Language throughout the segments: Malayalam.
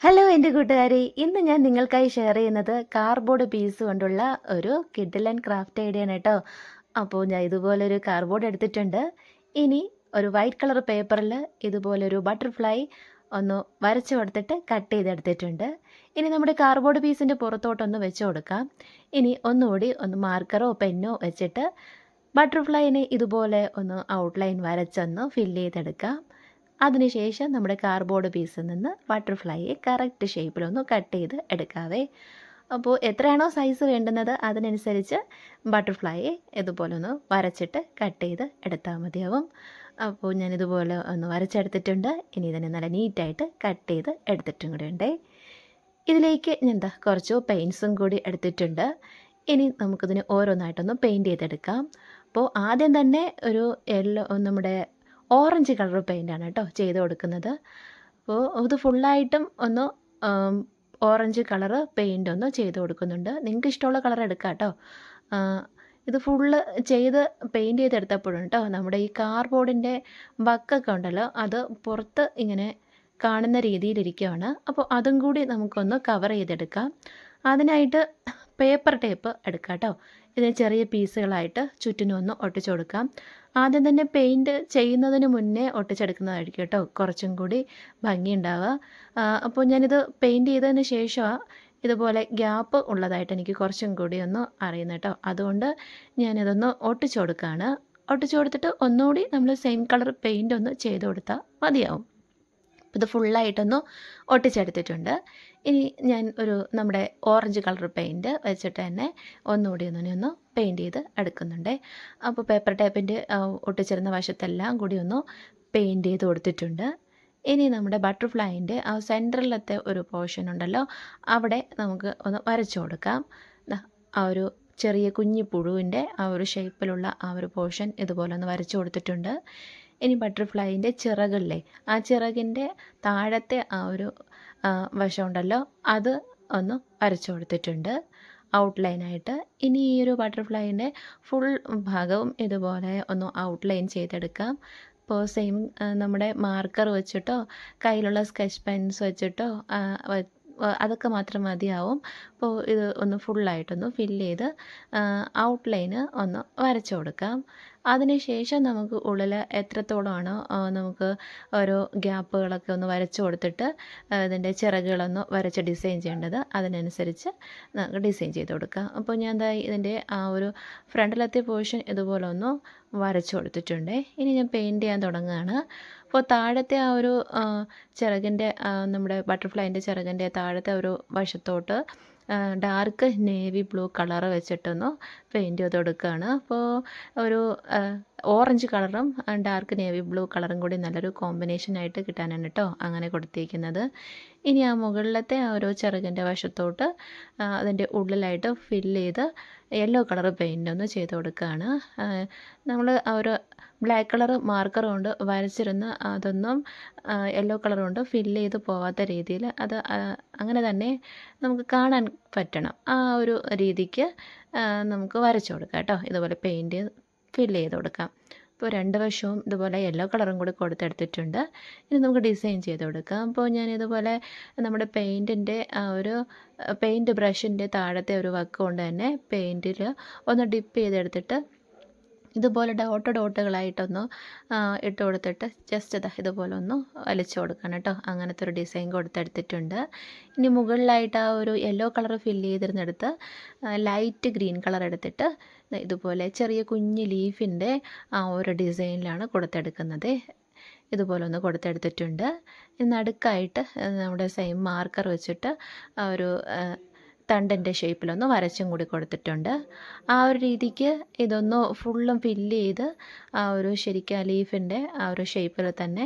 ഹലോ എൻ്റെ കൂട്ടുകാരെ, ഇന്ന് ഞാൻ നിങ്ങൾക്കായി ഷെയർ ചെയ്യുന്നത് കാർഡ്ബോർഡ് പീസ് കൊണ്ടുള്ള ഒരു കിഡിലൻ ക്രാഫ്റ്റ് ഐഡിയ ആണ് കേട്ടോ. അപ്പോൾ ഞാൻ ഇതുപോലൊരു കാർഡ്ബോർഡ് എടുത്തിട്ടുണ്ട്. ഇനി ഒരു വൈറ്റ് കളർ പേപ്പറിൽ ഇതുപോലൊരു ബട്ടർഫ്ലൈ ഒന്ന് വരച്ച് കൊടുത്തിട്ട് കട്ട് ചെയ്തെടുത്തിട്ടുണ്ട്. ഇനി നമ്മുടെ കാർഡ്ബോർഡ് പീസിൻ്റെ പുറത്തോട്ടൊന്ന് വെച്ച് കൊടുക്കാം. ഇനി ഒന്നുകൂടി ഒന്ന് മാർക്കറോ പെന്നോ വെച്ചിട്ട് ബട്ടർഫ്ലൈനെ ഇതുപോലെ ഒന്ന് ഔട്ട്ലൈൻ വരച്ചൊന്ന് ഫില്ല് ചെയ്തെടുക്കാം. അതിനുശേഷം നമ്മുടെ കാർഡ്ബോർഡ് പീസിൽ നിന്ന് ബട്ടർഫ്ലൈയെ കറക്റ്റ് ഷേപ്പിലൊന്ന് കട്ട് ചെയ്ത് എടുക്കാവേ. അപ്പോൾ എത്രയാണോ സൈസ് വേണ്ടുന്നത് അതിനനുസരിച്ച് ബട്ടർഫ്ലൈയെ ഇതുപോലെ ഒന്ന് വരച്ചിട്ട് കട്ട് ചെയ്ത് എടുത്താൽ മതിയാവും. അപ്പോൾ ഞാനിതുപോലെ ഒന്ന് വരച്ചെടുത്തിട്ടുണ്ട്. ഇനി ഇതിനെ നല്ല നീറ്റായിട്ട് കട്ട് ചെയ്ത് എടുത്തിട്ടും കൂടെ ഉണ്ടേ. ഇതിലേക്ക് ഞാൻ കുറച്ച് പെയിൻസും കൂടി എടുത്തിട്ടുണ്ട്. ഇനി നമുക്കിതിന് ഓരോന്നായിട്ടൊന്ന് പെയിൻറ്റ് ചെയ്തെടുക്കാം. അപ്പോൾ ആദ്യം തന്നെ ഒരു നമ്മുടെ ഓറഞ്ച് കളർ പെയിൻ്റാണ് കേട്ടോ ചെയ്ത് കൊടുക്കുന്നത്. അപ്പോൾ ഇത് ഫുള്ളായിട്ടും ഒന്ന് ഓറഞ്ച് കളറ് പെയിൻ്റ് ഒന്ന് ചെയ്ത് കൊടുക്കുന്നുണ്ട്. നിങ്ങൾക്ക് ഇഷ്ടമുള്ള കളർ എടുക്കാം കേട്ടോ. ഇത് ഫുള്ള് ചെയ്ത് പെയിൻറ്റ് ചെയ്തെടുത്തപ്പോഴും കേട്ടോ നമ്മുടെ ഈ കാർഡ്ബോർഡിൻ്റെ ബക്കൊക്കെ ഉണ്ടല്ലോ അത് പുറത്ത് ഇങ്ങനെ കാണുന്ന രീതിയിലിരിക്കുകയാണ്. അപ്പോൾ അതും കൂടി നമുക്കൊന്ന് കവർ ചെയ്തെടുക്കാം. അതിനായിട്ട് പേപ്പർ ടേപ്പ് എടുക്കാം കേട്ടോ. ഇതിന് ചെറിയ പീസുകളായിട്ട് ചുറ്റിനും ഒന്ന് ഒട്ടിച്ചു കൊടുക്കാം. ആദ്യം തന്നെ പെയിൻറ്റ് ചെയ്യുന്നതിന് മുന്നേ ഒട്ടിച്ചെടുക്കുന്നതായിരിക്കും കേട്ടോ കുറച്ചും കൂടി ഭംഗിയുണ്ടാവുക. അപ്പോൾ ഞാനിത് പെയിൻറ്റ് ചെയ്തതിന് ശേഷമാണ് ഇതുപോലെ ഗ്യാപ്പ് ഉള്ളതായിട്ട് എനിക്ക് കുറച്ചും കൂടി ഒന്ന് അറിയുന്നത് കേട്ടോ. അതുകൊണ്ട് ഞാനിതൊന്ന് ഒട്ടിച്ചു കൊടുക്കുകയാണ്. ഒട്ടിച്ചു കൊടുത്തിട്ട് ഒന്നുകൂടി നമ്മൾ സെയിം കളർ പെയിൻ്റ് ഒന്ന് ചെയ്ത് കൊടുത്താൽ മതിയാവും. ഇത് ഫുള്ളായിട്ടൊന്ന് ഒട്ടിച്ചെടുത്തിട്ടുണ്ട്. ഇനി ഞാൻ നമ്മുടെ ഓറഞ്ച് കളർ പെയിൻറ്റ് വെച്ചിട്ട് തന്നെ ഒന്നുകൂടി ഒന്ന് പെയിൻറ്റ് ചെയ്ത് എടുക്കുന്നുണ്ട്. അപ്പോൾ പേപ്പർ ടേപ്പിൻ്റെ ഒട്ടിച്ചിരുന്ന വശത്തെല്ലാം കൂടി ഒന്ന് പെയിൻറ്റ് ചെയ്ത് കൊടുത്തിട്ടുണ്ട്. ഇനി നമ്മുടെ ബട്ടർഫ്ലൈൻ്റെ സെൻറ്ററിലത്തെ ഒരു പോർഷൻ ഉണ്ടല്ലോ അവിടെ നമുക്ക് ഒന്ന് വരച്ചു കൊടുക്കാം. ആ ഒരു ചെറിയ കുഞ്ഞി പുഴുവിൻ്റെ ആ ഒരു ഷേപ്പിലുള്ള ആ ഒരു പോർഷൻ ഇതുപോലെ ഒന്ന് വരച്ചു കൊടുത്തിട്ടുണ്ട്. ഇനി ബട്ടർഫ്ലൈൻ്റെ ചിറകില്ലേ ആ ചിറകിൻ്റെ താഴത്തെ ആ ഒരു വശമുണ്ടല്ലോ അത് ഒന്ന് വരച്ചു കൊടുത്തിട്ടുണ്ട് ഔട്ട്ലൈനായിട്ട്. ഇനി ഈ ഒരു ബട്ടർഫ്ലൈൻ്റെ ഫുൾ ഭാഗവും ഇതുപോലെ ഒന്ന് ഔട്ട്ലൈൻ ചെയ്തെടുക്കാം. ഇപ്പോൾ സെയിം നമ്മുടെ മാർക്കർ വെച്ചിട്ടോ കയ്യിലുള്ള സ്കെച്ച് പെൻസ് വെച്ചിട്ടോ അതൊക്കെ മാത്രം മതിയാവും. അപ്പോൾ ഇത് ഒന്ന് ഫുള്ളായിട്ടൊന്ന് ഫില്ല് ചെയ്ത് ഔട്ട്ലൈന് ഒന്ന് വരച്ചു കൊടുക്കാം. അതിനുശേഷം നമുക്ക് ഉള്ളിൽ എത്രത്തോളമാണോ നമുക്ക് ഓരോ ഗ്യാപ്പുകളൊക്കെ ഒന്ന് വരച്ചു കൊടുത്തിട്ട് ഇതിൻ്റെ ചിറകുകളൊന്ന് വരച്ച് ഡിസൈൻ ചെയ്യേണ്ടത് അതിനനുസരിച്ച് നമുക്ക് ഡിസൈൻ ചെയ്ത് കൊടുക്കാം. അപ്പോൾ ഞാൻ ഇതിൻ്റെ ആ ഒരു ഫ്രണ്ടിലത്തെ പോർഷൻ ഇതുപോലെ ഒന്ന് വരച്ചു കൊടുത്തിട്ടുണ്ട്. ഇനി ഞാൻ പെയിൻറ്റ് ചെയ്യാൻ തുടങ്ങുകയാണ്. അപ്പോൾ താഴത്തെ ആ ഒരു ചിറകിൻ്റെ നമ്മുടെ ബട്ടർഫ്ലൈൻ്റെ ചിറകിൻ്റെ താഴത്തെ ഒരു വശത്തോട്ട് ഡാർക്ക് നേവി ബ്ലൂ കളർ വെച്ചിട്ടൊന്ന് പെയിൻറ്റ് ചെയ്ത് കൊടുക്കുകയാണ്. അപ്പോൾ ഒരു ഓറഞ്ച് കളറും ഡാർക്ക് നേവി ബ്ലൂ കളറും കൂടി നല്ലൊരു കോമ്പിനേഷനായിട്ട് കിട്ടാനാണ് കേട്ടോ അങ്ങനെ കൊടുത്തിരിക്കുന്നത്. ഇനി ആ മുകളിലത്തെ ആ ഒരു ചിറകിൻ്റെ വശത്തോട്ട് അതിൻ്റെ ഉള്ളിലായിട്ട് ഫില്ല് ചെയ്ത് യെല്ലോ കളർ പെയിൻ്റ് ഒന്ന് ചെയ്ത് കൊടുക്കുകയാണ്. നമ്മൾ ആ ഒരു ബ്ലാക്ക് കളർ മാർക്കർ കൊണ്ട് വരച്ചിരുന്ന് അതൊന്നും യെല്ലോ കളർ കൊണ്ട് ഫില്ല് ചെയ്ത് പോവാത്ത രീതിയിൽ അത് അങ്ങനെ തന്നെ നമുക്ക് കാണാൻ പറ്റണം. ആ ഒരു രീതിക്ക് നമുക്ക് വരച്ചു കൊടുക്കാം കേട്ടോ. ഇതുപോലെ പെയിൻറ്റ് ഫില്ല് ചെയ്ത് കൊടുക്കാം. ഇപ്പോൾ രണ്ട് വശവും ഇതുപോലെ യെല്ലോ കളറും കൂടി കൊടുത്തെടുത്തിട്ടുണ്ട്. ഇനി നമുക്ക് ഡിസൈൻ ചെയ്ത് കൊടുക്കാം. അപ്പോൾ ഞാനിതുപോലെ നമ്മുടെ പെയിൻറ്റിൻ്റെ ആ ഒരു പെയിൻറ്റ് ബ്രഷിൻ്റെ താഴത്തെ ഒരു വക്ക് കൊണ്ട് തന്നെ പെയിൻറ്റിൽ ഒന്ന് ഡിപ്പ് ചെയ്തെടുത്തിട്ട് ഇതുപോലെ ഡോട്ടുകളായിട്ടൊന്ന് ഇട്ട് കൊടുത്തിട്ട് ജസ്റ്റ് ഇതുപോലെ ഒന്ന് വലിച്ചു കൊടുക്കണം കേട്ടോ. അങ്ങനത്തെ ഒരു ഡിസൈൻ കൊടുത്തെടുത്തിട്ടുണ്ട്. ഇനി മുകളിലായിട്ട് ആ ഒരു യെല്ലോ കളർ ഫില്ല് ചെയ്തിരുന്നെടുത്ത് ലൈറ്റ് ഗ്രീൻ കളർ എടുത്തിട്ട് ഇതുപോലെ ചെറിയ കുഞ്ഞ് ലീഫിൻ്റെ ആ ഒരു ഡിസൈനിലാണ് കൊടുത്തെടുക്കുന്നത്. ഇതുപോലെ ഒന്ന് കൊടുത്തെടുത്തിട്ടുണ്ട്. നടുക്കായിട്ട് നമ്മുടെ സെയിം മാർക്കർ വെച്ചിട്ട് ആ ഒരു തണ്ടിൻ്റെ ഷേപ്പിലൊന്ന് വരച്ചും കൂടി കൊടുത്തിട്ടുണ്ട്. ആ ഒരു രീതിക്ക് ഇതൊന്ന് ഫുള്ളും ഫില്ല് ചെയ്ത് ആ ഒരു ശരിക്കും ആ ലീഫിൻ്റെ ആ ഒരു ഷേപ്പിൽ തന്നെ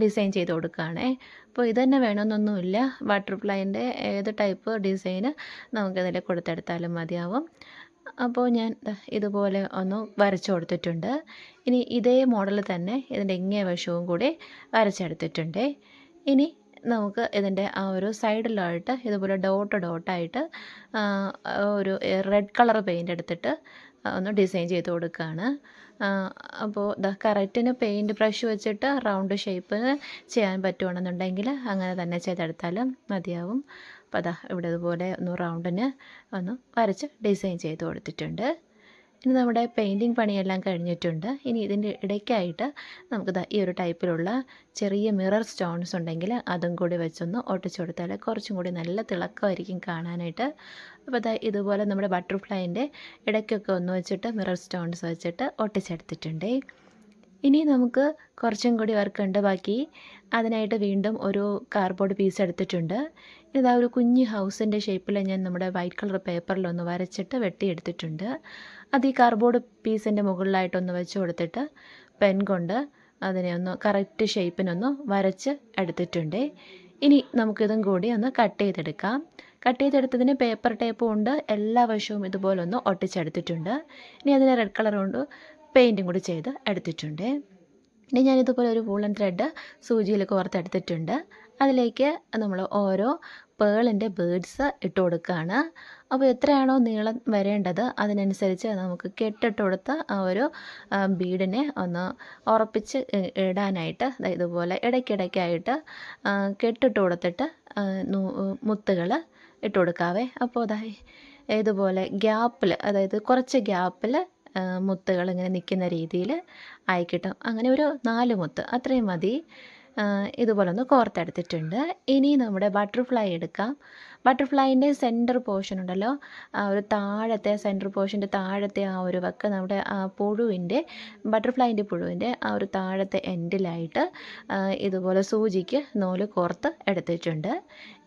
ഡിസൈൻ ചെയ്ത് കൊടുക്കുകയാണേ. അപ്പോൾ ഇതുതന്നെ വേണമെന്നൊന്നുമില്ല. ബട്ടർഫ്ലൈൻ്റെ ഏത് ടൈപ്പ് ഡിസൈന് നമുക്കിതിൽ കൊടുത്തെടുത്താലും മതിയാവും. അപ്പോൾ ഞാൻ ഇതുപോലെ ഒന്ന് വരച്ചു കൊടുത്തിട്ടുണ്ട്. ഇനി ഇതേ മോഡൽ തന്നെ ഇതിൻ്റെ ഇങ്ങേ വശവും കൂടി വരച്ചെടുത്തിട്ടുണ്ട്. ഇനി നമുക്ക് ഇതിൻ്റെ ആ ഒരു സൈഡിലായിട്ട് ഇതുപോലെ ഡോട്ടായിട്ട് ഒരു റെഡ് കളർ പെയിൻ്റ് എടുത്തിട്ട് ഒന്ന് ഡിസൈൻ ചെയ്ത് കൊടുക്കുകയാണ്. അപ്പോൾ കറക്റ്റിന് പെയിൻറ്റ് ബ്രഷ് വെച്ചിട്ട് റൗണ്ട് ഷേപ്പിന് ചെയ്യാൻ പറ്റുവാണെന്നുണ്ടെങ്കിൽ അങ്ങനെ തന്നെ ചെയ്തെടുത്താലും മതിയാവും. അപ്പോൾ ഇവിടെ ഇതുപോലെ ഒന്ന് റൗണ്ടിന് ഒന്ന് വരച്ച് ഡിസൈൻ ചെയ്ത് കൊടുത്തിട്ടുണ്ട്. ഇനി നമ്മുടെ പെയിൻറ്റിങ് പണിയെല്ലാം കഴിഞ്ഞിട്ടുണ്ട്. ഇനി ഇതിൻ്റെ ഇടയ്ക്കായിട്ട് നമുക്ക് ഈ ഒരു ടൈപ്പിലുള്ള ചെറിയ മിറർ സ്റ്റോൺസ് ഉണ്ടെങ്കിൽ അതും കൂടി വെച്ചൊന്ന് ഒട്ടിച്ചു കൊടുത്താൽ കുറച്ചും കൂടി നല്ല തിളക്കമായിരിക്കും കാണാനായിട്ട്. അപ്പോൾ ഇതുപോലെ നമ്മുടെ ബട്ടർഫ്ലൈൻ്റെ ഇടയ്ക്കൊക്കെ ഒന്ന് വെച്ചിട്ട് മിറർ സ്റ്റോൺസ് വെച്ചിട്ട് ഒട്ടിച്ചെടുത്തിട്ടുണ്ട്. ഇനി നമുക്ക് കുറച്ചും കൂടി വർക്കുണ്ട് ബാക്കി. അതിനായിട്ട് വീണ്ടും ഒരു കാർഡ്ബോർഡ് പീസ് എടുത്തിട്ടുണ്ട്. ഇതാ ഒരു കുഞ്ഞ് ഹൗസിൻ്റെ ഷേപ്പിൽ ഞാൻ നമ്മുടെ വൈറ്റ് കളർ പേപ്പറിലൊന്ന് വരച്ചിട്ട് വെട്ടിയെടുത്തിട്ടുണ്ട്. അത് ഈ കാർഡ്ബോർഡ് പീസിൻ്റെ മുകളിലായിട്ടൊന്ന് വെച്ച് കൊടുത്തിട്ട് പെൻ കൊണ്ട് അതിനെ ഒന്ന് കറക്റ്റ് ഷേപ്പിനൊന്ന് വരച്ച് എടുത്തിട്ടുണ്ട്. ഇനി നമുക്കിതും കൂടി ഒന്ന് കട്ട് ചെയ്തെടുക്കാം. കട്ട് ചെയ്തെടുത്തതിന് പേപ്പർ ടേപ്പ് കൊണ്ട് എല്ലാ വശവും ഇതുപോലെ ഒന്ന് ഒട്ടിച്ചെടുത്തിട്ടുണ്ട്. ഇനി അതിനെ റെഡ് കളർ കൊണ്ട് പെയിൻറ്റും കൂടി ചെയ്ത് എടുത്തിട്ടുണ്ട്. ഇനി ഞാനിതുപോലെ ഒരു വൂളൻ ത്രെഡ് സൂചിയിൽ കോർത്തെടുത്തിട്ടുണ്ട്. അതിലേക്ക് നമ്മൾ ഓരോ പേളിൻ്റെ ബേഡ്സ് ഇട്ട് കൊടുക്കുകയാണ്. അപ്പോൾ എത്രയാണോ നീളം വരേണ്ടത് അതിനനുസരിച്ച് നമുക്ക് കെട്ടിട്ട് കൊടുത്ത് ആ ഒരു ബീഡിനെ ഒന്ന് ഉറപ്പിച്ച് ഇടാനായിട്ട് ഇതുപോലെ ഇടയ്ക്കിടയ്ക്കായിട്ട് കെട്ടിട്ട് കൊടുത്തിട്ട് മുത്തുകൾ ഇട്ട് കൊടുക്കാവേ. അപ്പോൾ ഇതുപോലെ ഗ്യാപ്പിൽ, അതായത് കുറച്ച് ഗ്യാപ്പിൽ മുത്തുകൾ ഇങ്ങനെ നിൽക്കുന്ന രീതിയിൽ ആയി കിട്ടും. അങ്ങനെ ഒരു 4 മുത്ത് അത്രയും മതി. ഇതുപോലെ ഒന്ന് കോർത്തെടുത്തിട്ടുണ്ട്. ഇനി നമ്മുടെ ബട്ടർഫ്ലൈ എടുക്കാം. ബട്ടർഫ്ലൈൻ്റെ സെൻറ്റർ പോർഷൻ ഉണ്ടല്ലോ, ആ ഒരു താഴത്തെ സെൻറ്റർ പോർഷൻ്റെ താഴത്തെ ആ ഒരു വക്ക് നമ്മുടെ ആ ബട്ടർഫ്ലൈൻ്റെ പുഴുവിൻ്റെ ആ ഒരു താഴത്തെ എൻഡിലായിട്ട് ഇതുപോലെ സൂചിക്ക് നൂല് കോർത്ത് എടുത്തിട്ടുണ്ട്.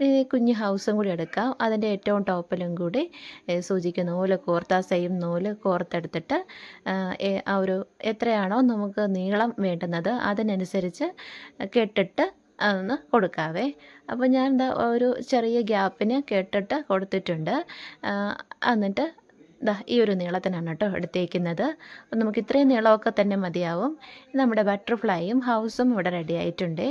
ഇനി കുഞ്ഞ് ഹൗസും കൂടി എടുക്കാം. അതിൻ്റെ ഏറ്റവും ടോപ്പിലും കൂടി സൂചിക്ക് നൂല് കോർത്ത് ആ സെയിം നൂല് കോർത്തെടുത്തിട്ട് ആ ഒരു എത്രയാണോ നമുക്ക് നീളം വേണ്ടുന്നത് അതിനനുസരിച്ച് കെട്ടിട്ട് അതൊന്ന് കൊടുക്കാവേ. അപ്പോൾ ഞാൻ ഒരു ചെറിയ ഗ്യാപ്പിന് കെട്ടിട്ട് കൊടുത്തിട്ടുണ്ട്. എന്നിട്ട് ഈ ഒരു നീളത്തിനാണ് കേട്ടോ എടുത്തേക്കുന്നത്. അപ്പോൾ നമുക്ക് ഇത്രയും നീളമൊക്കെ തന്നെ മതിയാവും. നമ്മുടെ ബട്ടർഫ്ലൈയും ഹൗസും ഇവിടെ റെഡി ആയിട്ടുണ്ട്.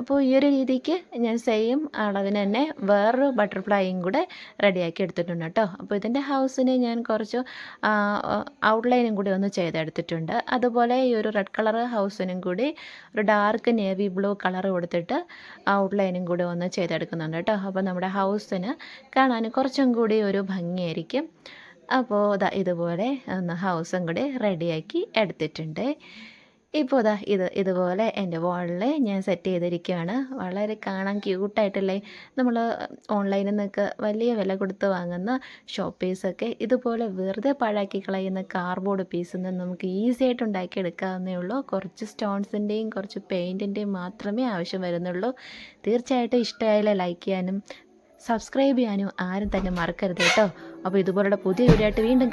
അപ്പോൾ ഈ ഒരു രീതിക്ക് ഞാൻ സെയിം അളവിന് തന്നെ വേറൊരു ബട്ടർഫ്ലൈയും കൂടെ റെഡിയാക്കി എടുത്തിട്ടുണ്ട് കേട്ടോ. അപ്പോൾ ഇതിൻ്റെ ഹൗസിന് ഞാൻ കുറച്ച് ഔട്ട്ലൈനും കൂടി ഒന്ന് ചെയ്തെടുത്തിട്ടുണ്ട്. അതുപോലെ ഈ ഒരു റെഡ് കളർ ഹൗസിനും കൂടി ഒരു ഡാർക്ക് നേവി ബ്ലൂ കളർ കൊടുത്തിട്ട് ഔട്ട്ലൈനും കൂടി ഒന്ന് ചെയ്തെടുക്കുന്നുണ്ട് കേട്ടോ. അപ്പോൾ നമ്മുടെ ഹൗസിന് കാണാൻ കുറച്ചും കൂടി ഒരു ഭംഗിയായിരിക്കും. അപ്പോൾ ഇതുപോലെ ഒന്ന് ഹൗസും കൂടി റെഡിയാക്കി എടുത്തിട്ടുണ്ട്. ഇപ്പോൾ ഇതുപോലെ എൻ്റെ വാളിൽ ഞാൻ സെറ്റ് ചെയ്തിരിക്കുകയാണ്. വളരെ കാണാൻ ക്യൂട്ടായിട്ടല്ലേ. നമ്മൾ ഓൺലൈനിൽ നിന്നൊക്കെ വലിയ വില കൊടുത്ത് വാങ്ങുന്ന ഷോപ്പ് പീസൊക്കെ ഇതുപോലെ വെറുതെ പാഴാക്കി കളയുന്ന കാർഡ്ബോർഡ് പീസിൽ നിന്ന് നമുക്ക് ഈസി ആയിട്ട് ഉണ്ടാക്കിയെടുക്കാവുന്നേ ഉള്ളൂ. കുറച്ച് സ്റ്റോൺസിൻ്റെയും കുറച്ച് പെയിൻറ്റിൻ്റെയും മാത്രമേ ആവശ്യം വരുന്നുള്ളൂ. തീർച്ചയായിട്ടും ഇഷ്ടമായാലും ലൈക്ക് ചെയ്യാനും സബ്സ്ക്രൈബ് ചെയ്യാനും ആരും തന്നെ മറക്കരുത് കേട്ടോ. അപ്പോൾ ഇതുപോലുള്ള പുതിയ വീഡിയോ ആയിട്ട് വീണ്ടും